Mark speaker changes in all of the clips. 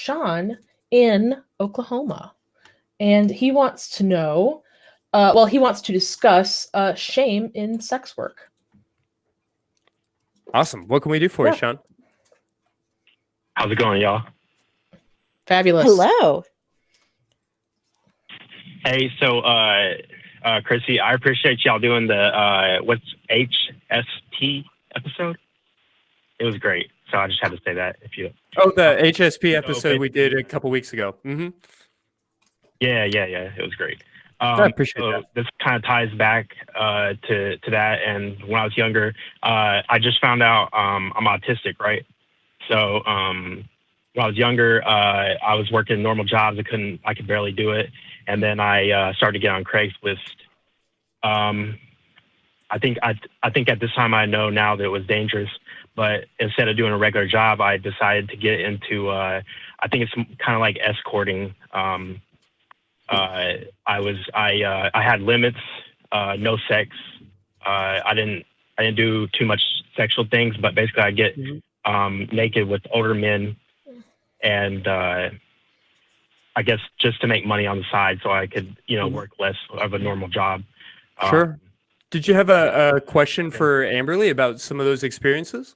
Speaker 1: Sean in Oklahoma. And he wants to know, he wants to discuss shame in sex work.
Speaker 2: Awesome. What can we do for you, Sean?
Speaker 3: How's it going, y'all?
Speaker 1: Fabulous.
Speaker 4: Hello.
Speaker 3: Hey, so Chrissy, I appreciate y'all doing the what's HST episode. It was great. So I just had to say that. If you
Speaker 2: the HSP episode we did a couple weeks ago. Mm-hmm.
Speaker 3: Yeah, it was great.
Speaker 2: I appreciate that.
Speaker 3: This kind of ties back to that. And when I was younger, I just found out I'm autistic, right? So when I was younger, I was working normal jobs. I could barely do it. And then I started to get on Craigslist. I think at this time I know now that it was dangerous. But instead of doing a regular job, I decided to get into I think it's kind of like escorting. I had limits, no sex. I didn't do too much sexual things, but basically I get naked with older men, and I guess just to make money on the side, so I could work less of a normal job.
Speaker 2: Sure. Did you have a question for Amberly about some of those experiences?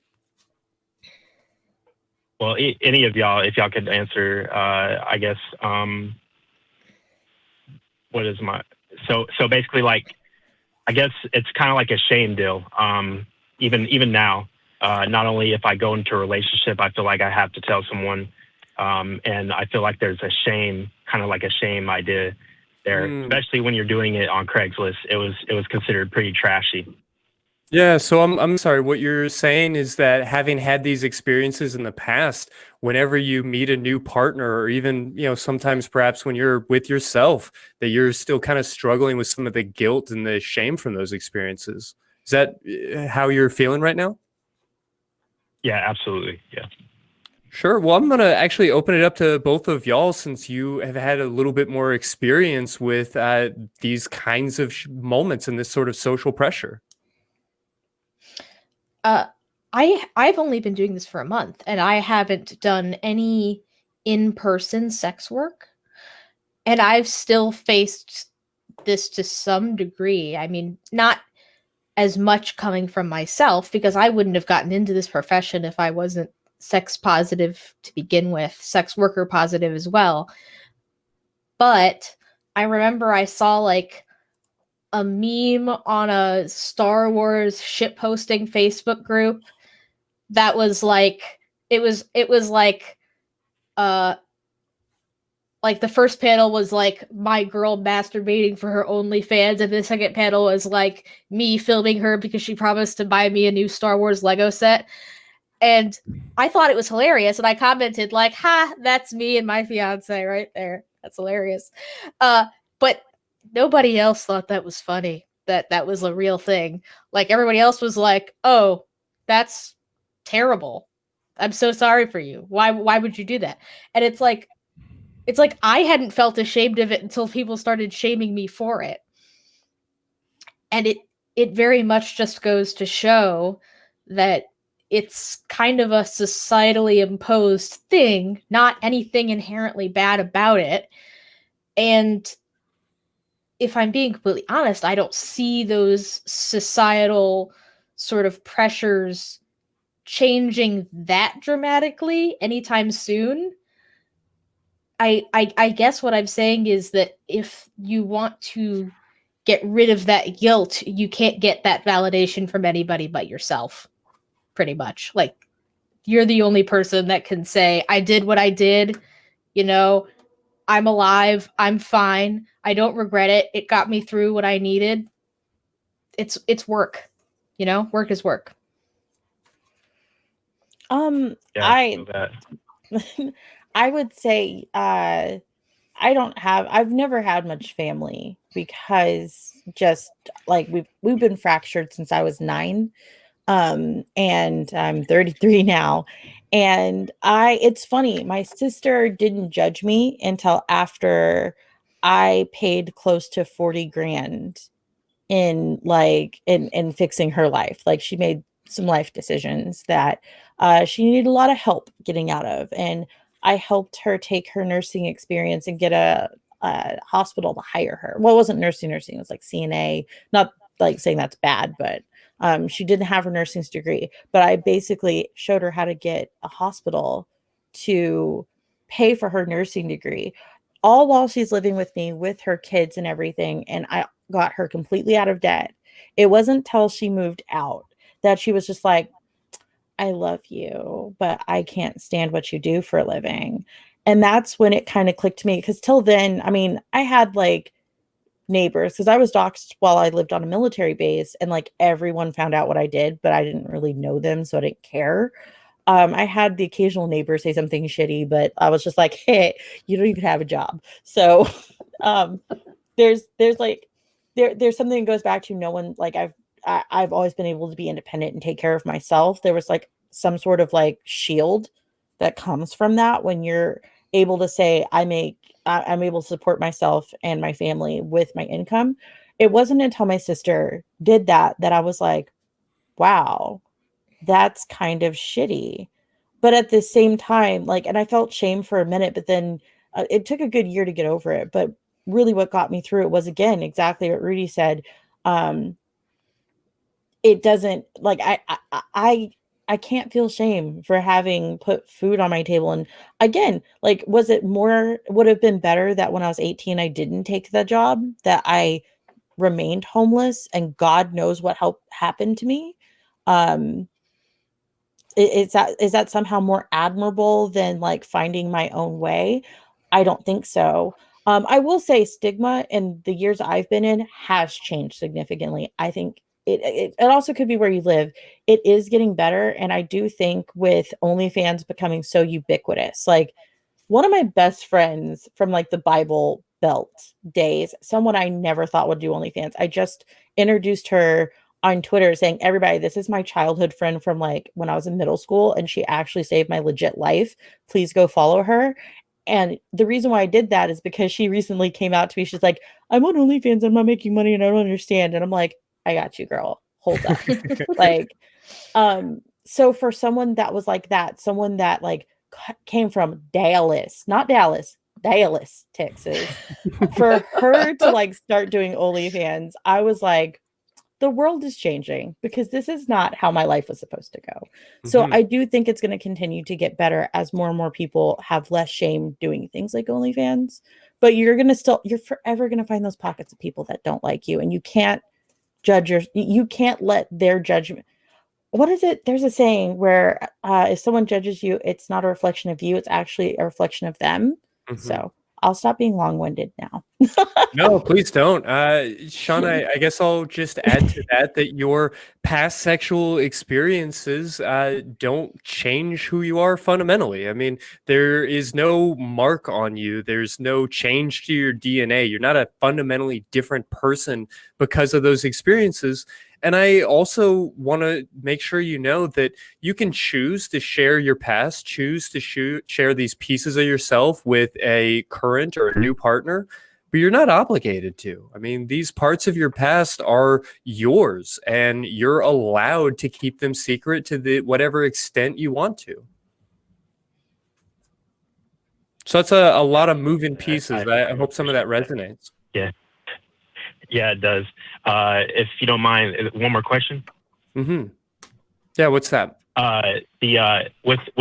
Speaker 3: Well, any of y'all, if y'all could answer, I guess. What is my so basically, like, I guess it's kind of like a shame deal. Even now, not only if I go into a relationship, I feel like I have to tell someone, and I feel like there's a shame, kind of like a shame idea there, especially when you're doing it on Craigslist. It was considered pretty trashy.
Speaker 2: Yeah, so I'm sorry. What you're saying is that having had these experiences in the past, whenever you meet a new partner, or even sometimes perhaps when you're with yourself, that you're still kind of struggling with some of the guilt and the shame from those experiences. Is that how you're feeling right now?
Speaker 3: Yeah, absolutely. Yeah.
Speaker 2: Sure. Well, I'm going to actually open it up to both of y'all, since you have had a little bit more experience with these kinds of moments and this sort of social pressure.
Speaker 1: I've only been doing this for a month, and I haven't done any in-person sex work, and I've still faced this to some degree. I mean, not as much coming from myself, because I wouldn't have gotten into this profession if I wasn't sex positive to begin with, sex worker positive as well. But I remember I saw like a meme on a Star Wars shitposting Facebook group that was like, it was like the first panel was like my girl masturbating for her OnlyFans, and the second panel was like me filming her because she promised to buy me a new Star Wars Lego set. And I thought it was hilarious, and I commented like, "Ha, that's me and my fiance right there. That's hilarious." But nobody else thought that was funny. That was a real thing. Like, everybody else was like, "Oh, that's terrible. I'm so sorry for you. Why would you do that?" And it's like I hadn't felt ashamed of it until people started shaming me for it. And it very much just goes to show that it's kind of a societally imposed thing, not anything inherently bad about it. And if I'm being completely honest, I don't see those societal sort of pressures changing that dramatically anytime soon. I guess what I'm saying is that if you want to get rid of that guilt, you can't get that validation from anybody but yourself, pretty much. Like, you're the only person that can say, I did what I did, I'm alive, I'm fine, I don't regret it, it got me through what I needed. It's work, work is work.
Speaker 4: I would say I've never had much family, because just like we've been fractured since I was 9. And I'm 33 now. And it's funny, my sister didn't judge me until after I paid close to 40 grand in fixing her life. Like, she made some life decisions that she needed a lot of help getting out of. And I helped her take her nursing experience and get a hospital to hire her. Well, it wasn't nursing, it was like CNA, not like saying that's bad, but she didn't have her nursing degree, but I basically showed her how to get a hospital to pay for her nursing degree, all while she's living with me with her kids and everything. And I got her completely out of debt. It wasn't till she moved out that she was just like, I love you, but I can't stand what you do for a living. And that's when it kind of clicked to me. Because till then, I mean, I had like neighbors, because I was doxxed while I lived on a military base, and like everyone found out what I did, but I didn't really know them, so I didn't care. I had the occasional neighbor say something shitty, but I was just like, hey, you don't even have a job. So um, there's like there's something that goes back to no one, like I've always been able to be independent and take care of myself. There was like some sort of like shield that comes from that when you're able to say I'm able to support myself and my family with my income. It wasn't until my sister did that I was like, wow, that's kind of shitty. But at the same time, like, and I felt shame for a minute, but then it took a good year to get over it. But really what got me through it was, again, exactly what Rudy said. It doesn't, like, I can't feel shame for having put food on my table. And again, like, would have been better that when I was 18 I didn't take the job, that I remained homeless, and God knows what happened to me. Is that somehow more admirable than like finding my own way? I don't think so. I will say stigma in the years I've been in has changed significantly. I think it also could be where you live. It is getting better. And I do think with OnlyFans becoming so ubiquitous, like one of my best friends from like the Bible Belt days, someone I never thought would do OnlyFans. I just introduced her on Twitter saying, everybody, this is my childhood friend from like when I was in middle school, and she actually saved my legit life. Please go follow her. And the reason why I did that is because she recently came out to me. She's like, I'm on OnlyFans, I'm not making money and I don't understand. And I'm like, I got you, girl. Hold up. Like, so for someone that was like that, someone that like came from Dallas, not Dallas, Dallas, Texas, for her to like start doing OnlyFans, I was like, the world is changing, because this is not how my life was supposed to go. So I do think it's going to continue to get better as more and more people have less shame doing things like OnlyFans. But you're forever going to find those pockets of people that don't like you, and you can't you can't let their judgment. What is it? There's a saying where if someone judges you, it's not a reflection of you, it's actually a reflection of them. So I'll stop being long-winded now.
Speaker 2: No, please don't. Sean, I guess I'll just add to that your past sexual experiences don't change who you are fundamentally. I mean, there is no mark on you. There's no change to your DNA. You're not a fundamentally different person because of those experiences. And I also want to make sure you know that you can choose to share your past, choose to share these pieces of yourself with a current or a new partner, but you're not obligated to. I mean, these parts of your past are yours, and you're allowed to keep them secret to whatever extent you want to. So that's a lot of moving pieces. I hope some of that resonates.
Speaker 3: Yeah. Yeah, it does. If you don't mind, one more question.
Speaker 2: Yeah, what's that?
Speaker 3: With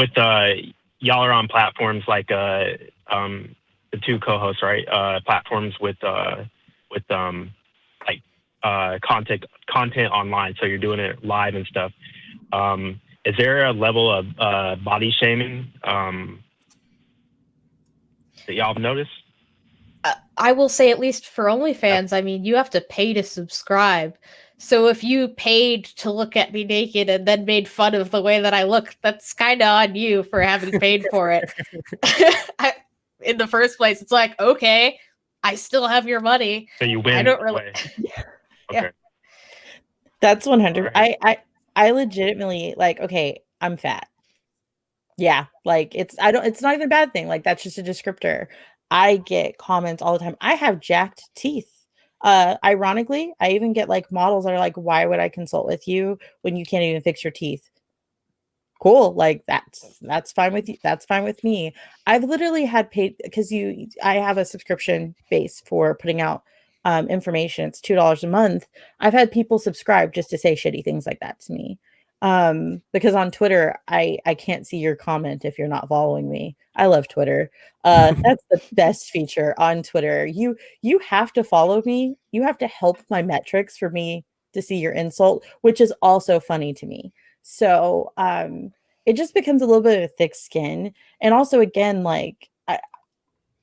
Speaker 3: y'all are on platforms like the two co-hosts, right? Platforms with content online, so you're doing it live and stuff. Is there a level of body shaming that y'all have noticed?
Speaker 1: I will say, at least for OnlyFans, I mean, you have to pay to subscribe. So if you paid to look at me naked and then made fun of the way that I look, that's kind of on you for having paid for it. In the first place, it's like, okay, I still have your money.
Speaker 3: So you win.
Speaker 1: I don't really.
Speaker 3: Okay.
Speaker 4: That's 100.
Speaker 3: Right.
Speaker 4: I legitimately, like, okay, I'm fat. Yeah, like it's not even a bad thing. Like, that's just a descriptor. I get comments all the time. I have jacked teeth. Ironically, I even get like models that are like, why would I consult with you when you can't even fix your teeth? cool. Like that's fine with you. That's fine with me. I've literally had paid because I have a subscription base for putting out information. It's $2 a month. I've had people subscribe just to say shitty things like that to me. Because on Twitter, I can't see your comment if you're not following me. I love Twitter. That's the best feature on Twitter. You have to follow me. You have to help my metrics for me to see your insult, which is also funny to me. So it just becomes a little bit of a thick skin. And also, again, like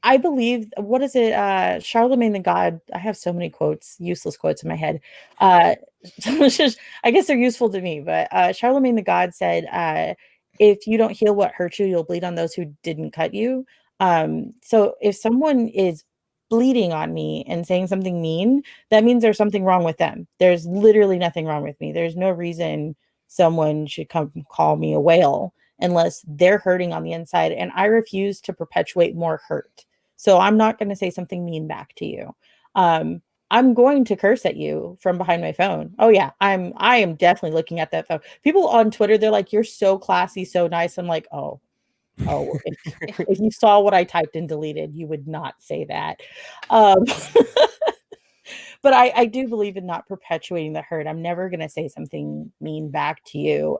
Speaker 4: I believe, what is it? Charlemagne the God. I have so many quotes, useless quotes in my head. I guess they're useful to me, but Charlemagne the God said, if you don't heal what hurt you, you'll bleed on those who didn't cut you. So if someone is bleeding on me and saying something mean, that means there's something wrong with them. There's literally nothing wrong with me. There's no reason someone should come call me a whale unless they're hurting on the inside. And I refuse to perpetuate more hurt. So I'm not going to say something mean back to you. I'm going to curse at you from behind my phone. Oh yeah, I am definitely looking at that phone. People on Twitter, they're like, "You're so classy, so nice." I'm like, oh, if you saw what I typed and deleted, you would not say that. But I do believe in not perpetuating the hurt. I'm never going to say something mean back to you.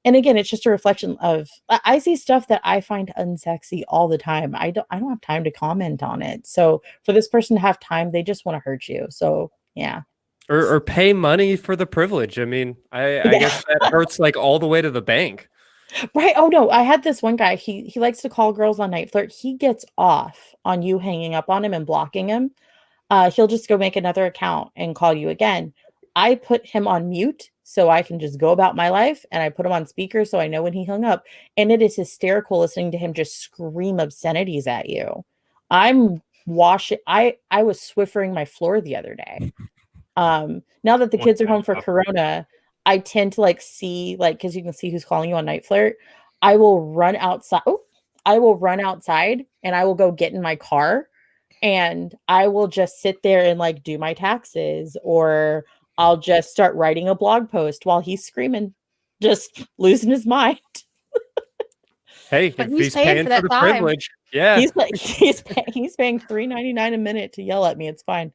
Speaker 4: And again, it's just a reflection of I see stuff that I find unsexy all the time. I don't have time to comment on it. So for this person to have time, they just want to hurt you. So yeah.
Speaker 2: Or pay money for the privilege. I mean, I guess that hurts like all the way to the bank.
Speaker 4: Right. Oh no, I had this one guy. He likes to call girls on Night Flirt. He gets off on you hanging up on him and blocking him. He'll just go make another account and call you again. I put him on mute so I can just go about my life, and I put him on speaker so I know when he hung up. And it is hysterical listening to him just scream obscenities at you. I'm washing. I was Swiffering my floor the other day. Now that the kids are home for Corona, I tend to like see because you can see who's calling you on Night Flirt. I will run outside. I will run outside and I will go get in my car. And I will just sit there and like do my taxes, or I'll just start writing a blog post while he's screaming, just losing his mind.
Speaker 2: Hey,
Speaker 1: But
Speaker 2: if
Speaker 1: he's paying for that
Speaker 2: the
Speaker 1: time.
Speaker 2: privilege, yeah.
Speaker 4: He's paying $3.99 a minute to yell at me. It's fine.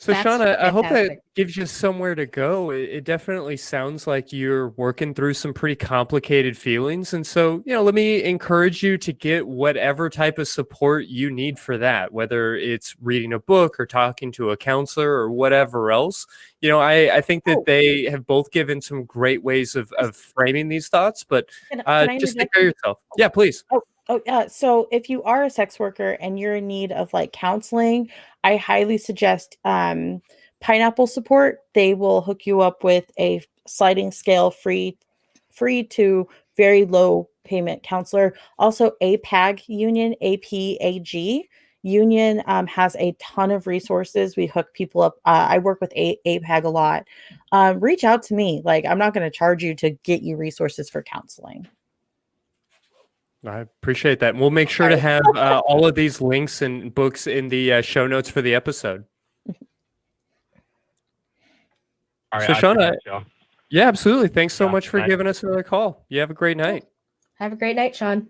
Speaker 2: So,
Speaker 1: That's
Speaker 2: Sean, I hope that
Speaker 1: fantastic.
Speaker 2: gives you somewhere to go. It definitely sounds like you're working through some pretty complicated feelings. And so, let me encourage you to get whatever type of support you need for that, whether it's reading a book or talking to a counselor or whatever else. I think that they have both given some great ways of framing these thoughts, but
Speaker 4: Can I
Speaker 2: just take
Speaker 4: interject?
Speaker 2: care of yourself. Yeah, please.
Speaker 4: So if you are a sex worker and you're in need of like counseling, I highly suggest Pineapple Support. They will hook you up with a sliding scale free to very low payment counselor. Also, APAG Union, APAG Union has a ton of resources. We hook people up. I work with APAG a lot. Reach out to me. Like, I'm not going to charge you to get you resources for counseling.
Speaker 2: I appreciate that. And we'll make sure to have all of these links and books in the show notes for the episode.
Speaker 3: All right,
Speaker 2: so, Sean,
Speaker 3: y'all.
Speaker 2: yeah, absolutely. Thanks so much for
Speaker 3: nice.
Speaker 2: giving us another call. You have a great night.
Speaker 1: Have a great night, Sean.